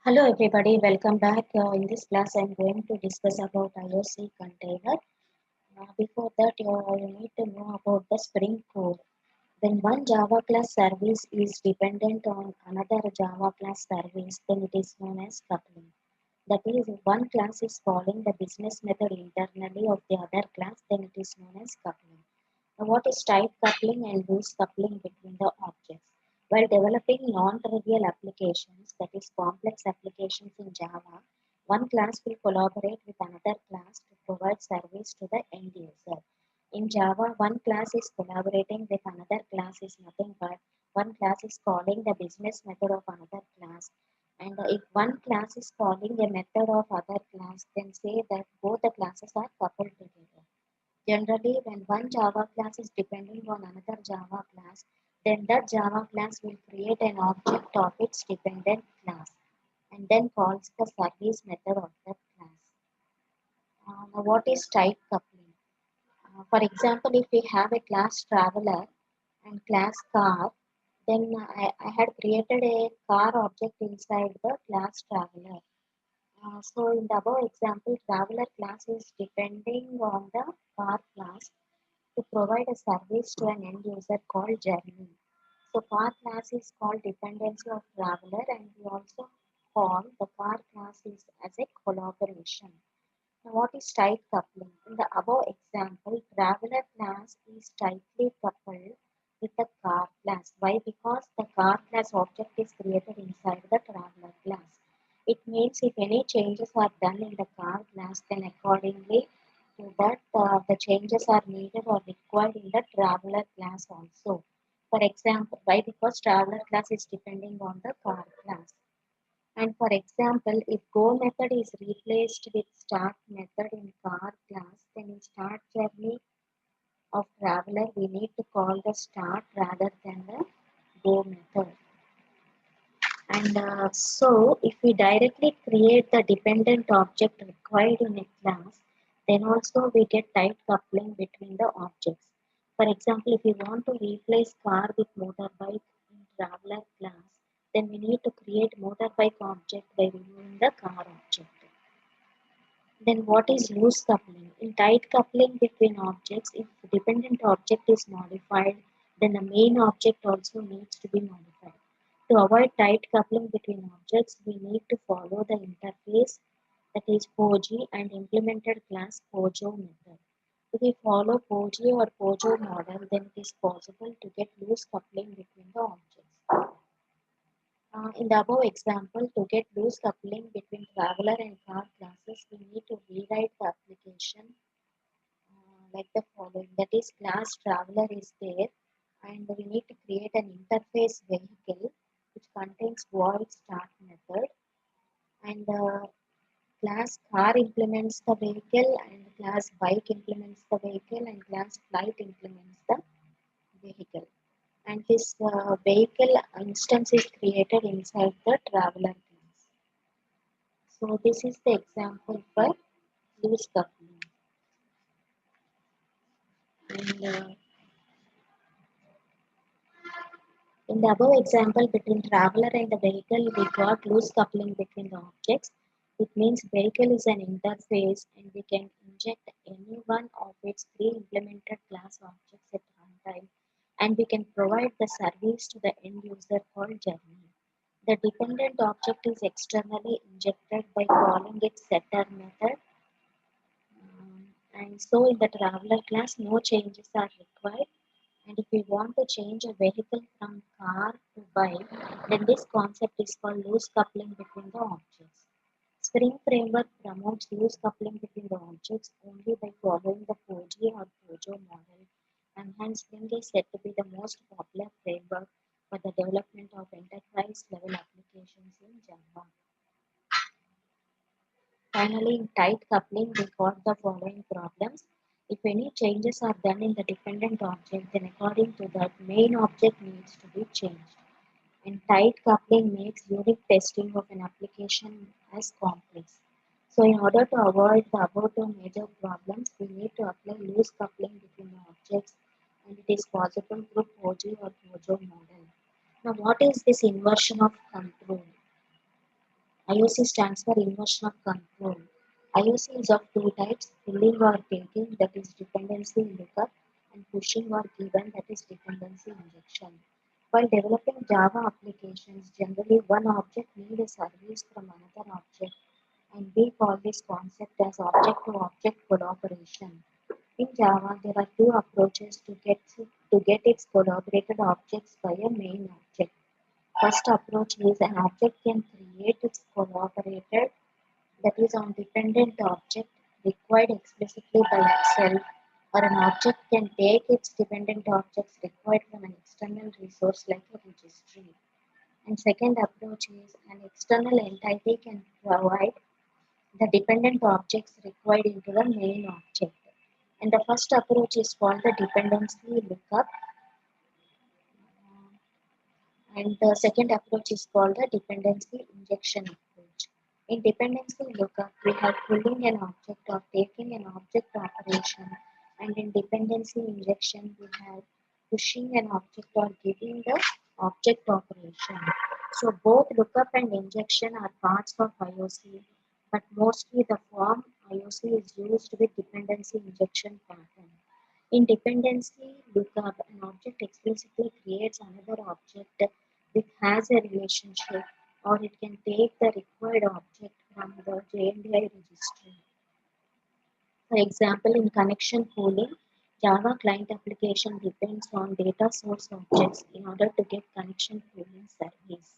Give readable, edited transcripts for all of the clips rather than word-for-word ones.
Hello everybody, welcome back. In this class, I'm going to discuss about IOC container. Before that, you need to know about the Spring Core. When one Java class service is dependent on another Java class service, then it is known as coupling. That is, if one class is calling the business method internally of the other class, then it is known as coupling. Now, what is type coupling and loose coupling between the objects? While developing non-trivial applications, that is complex applications in Java, one class will collaborate with another class to provide service to the end user. In Java, one class is collaborating with another class is nothing but one class is calling the business method of another class. And if one class is calling a method of other class, then say that both the classes are coupled together. Generally, when one Java class is depending on another Java class, then that Java class will create an object of its dependent class and then calls the service method of that class. Now, what is type coupling? For example, if we have a class traveler and class car, then I had created a car object inside the class traveler. So in the above example, traveler class is depending on the car class to provide a service to an end user called journey. So car class is called dependency of traveler, and we also call the car class is as a collaboration. Now what is tight coupling? In the above example, traveler class is tightly coupled with the car class. Why? Because the car class object is created inside the traveler class. It means if any changes are done in the car class, then accordingly to that the changes are needed or required in the traveler class also. For example, why? Because traveler class is depending on the car class. And for example, if go method is replaced with start method in car class, then in start journey of traveler, we need to call the start rather than the go method. And so if we directly create the dependent object required in a class, then also we get tight coupling between the objects. For example, if we want to replace car with motorbike in traveler class, then we need to create motorbike object by removing the car object. Then what is loose coupling? In tight coupling between objects, if the dependent object is modified, then the main object also needs to be modified. To avoid tight coupling between objects, we need to follow the interface that is POJI and implemented class POJO method. If we follow POJI or POJO model, then it is possible to get loose coupling between the objects. In the above example, to get loose coupling between traveler and car classes, we need to rewrite the application like the following. That is, class traveler is there, and we need to create an interface vehicle which contains void start method, and class car implements the vehicle, and class bike implements the vehicle, and class flight implements the vehicle. And this vehicle instance is created inside the traveler class. So this is the example for loose coupling. And in the above example between traveler and the vehicle, we got loose coupling between the objects. It means vehicle is an interface and we can inject any one of its pre-implemented class objects at runtime, and we can provide the service to the end user called journey. The dependent object is externally injected by calling its setter method. And so in the traveler class, no changes are required. And if we want to change a vehicle from car to bike, then this concept is called loose coupling between the objects. Spring Framework promotes loose coupling between the objects only by following the POJI or POJO model, and hence Spring is said to be the most popular framework for the development of enterprise level applications in Java. Finally, in tight coupling, we got the following problems. If any changes are done in the dependent object, then according to that, main object needs to be changed. And tight coupling makes unit testing of an application as complex. So in order to avoid the above two major problems, we need to apply loose coupling between the objects, and it is possible through POJI or POJO model. Now what is this inversion of control? IOC stands for inversion of control. IOC is of two types, pulling or taking, that is dependency lookup, and pushing or given, that is dependency injection. While developing Java applications, generally one object needs a service from another object, and we call this concept as object-to-object collaboration. In Java, there are two approaches to get its collaborated objects by a main object. First approach is an object can create its collaborated, that is on dependent object required explicitly by itself, or an object can take its dependent objects required from an external resource like a registry. And second approach is an external entity can provide the dependent objects required into the main object. And the first approach is called the dependency lookup, and the second approach is called the dependency injection approach. In dependency lookup, we have pulling an object or taking an object operation, and in dependency injection, we have pushing an object or giving the object operation. So both lookup and injection are parts of IOC, but mostly the form IOC is used with dependency injection pattern. In dependency lookup, an object explicitly creates another object which has a relationship, or it can take the required object from the JNDI registry. For example, in connection pooling, Java client application depends on data source objects in order to get connection pooling service.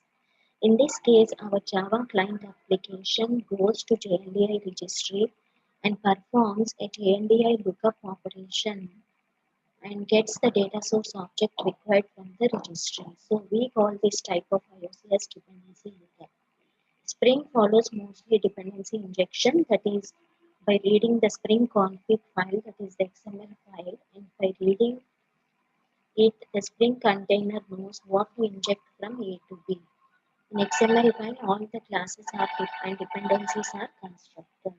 In this case, our Java client application goes to JNDI registry and performs a JNDI lookup operation and gets the data source object required from the registry. So we call this type of IOC as dependency lookup. Spring follows mostly dependency injection, that is by reading the Spring config file, that is the XML file, and by reading it, the Spring container knows what to inject from A to B. In XML file, all the classes are defined, dependencies are constructed.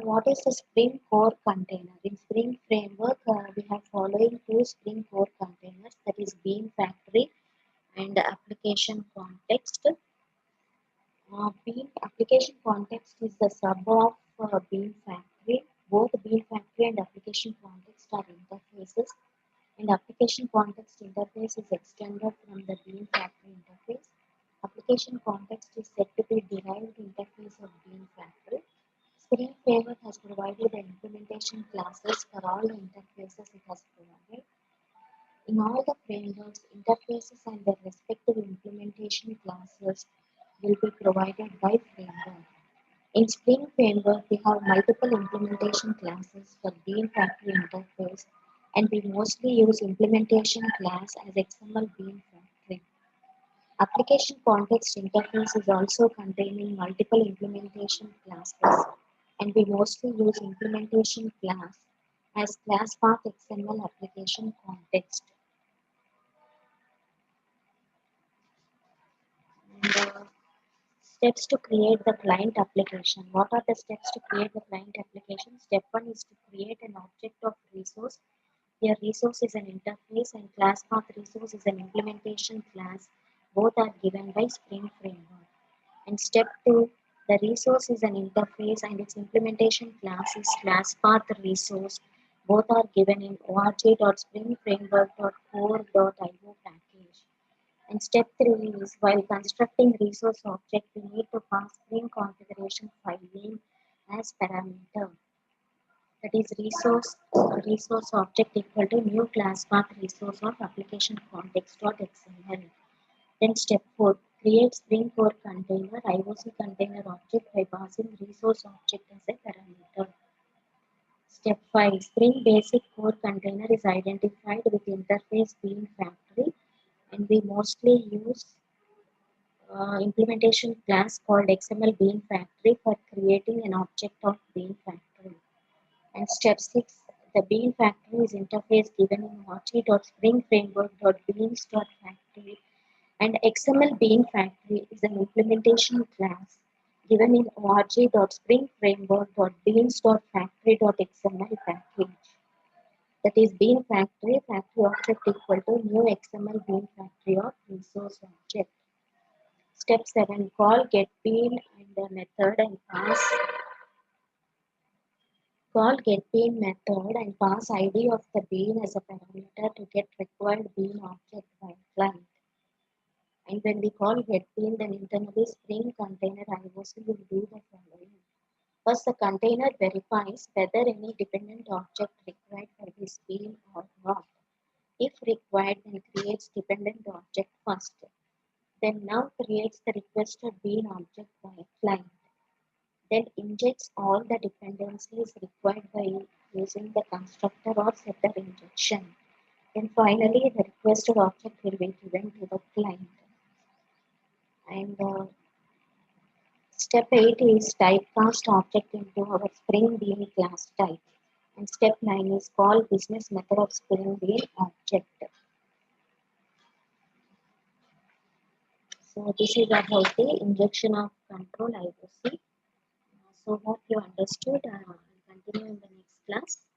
What is the Spring Core container? In Spring Framework, we have following two Spring Core containers, that is Bean Factory and Application Context. Bean Application Context is the sub of Bean Factory. Both Bean Factory and Application Context are interfaces, and Application Context interface is extended from the Bean Factory interface. Application Context is said to be derived interface of Bean Factory. Spring Framework has provided the implementation classes for all the interfaces it has provided. In all the frameworks, interfaces and their respective implementation classes will be provided by framework. In Spring Framework, we have multiple implementation classes for Bean Factory interface, and we mostly use implementation class as XML Bean Factory. Application Context interface is also containing multiple implementation classes, and we mostly use implementation class as class path XML application context. And, steps to create the client application. What are the steps to create the client application? Step 1 is to create an object of resource. Here resource is an interface and class path resource is an implementation class. Both are given by Spring Framework. And step 2, the resource is an interface and its implementation class is class path resource. Both are given in org.springframework.core.io package. And step 3 is while constructing resource object, we need to pass Spring configuration file name as parameter. That is resource object equal to new class path resource of application context.xml. Then step 4, create Spring Core container IOC container object by passing resource object as a parameter. Step 5, Spring Basic Core container is identified with interface Bean Factory, and we mostly use implementation class called XML Bean Factory for creating an object of Bean Factory. And step 6, the Bean Factory is interface given in org.springframework.beans.factory, and XML Bean Factory is an implementation class given in org.springframework.beans.factory.xml package. That is Bean Factory, factory object equal to new XML Bean Factory of resource object. Step 7. Call getBean and the method and pass Call getBean method and pass ID of the bean as a parameter to get required bean object by client. And when we call getBean, then internally Spring Container IOC will do the following. First, the container verifies whether any dependent object required for this bean or not. If required, then creates dependent object first. Then now creates the requested bean object by client. Then injects all the dependencies required by using the constructor or setter injection. Then finally, the requested object will be given to the client. And step 8 is typecast object into our Spring Bean class type. And step 9 is call business method of Spring Bean object. So this is about the injection of control IOC. So hope you understood. I'll continue in the next class.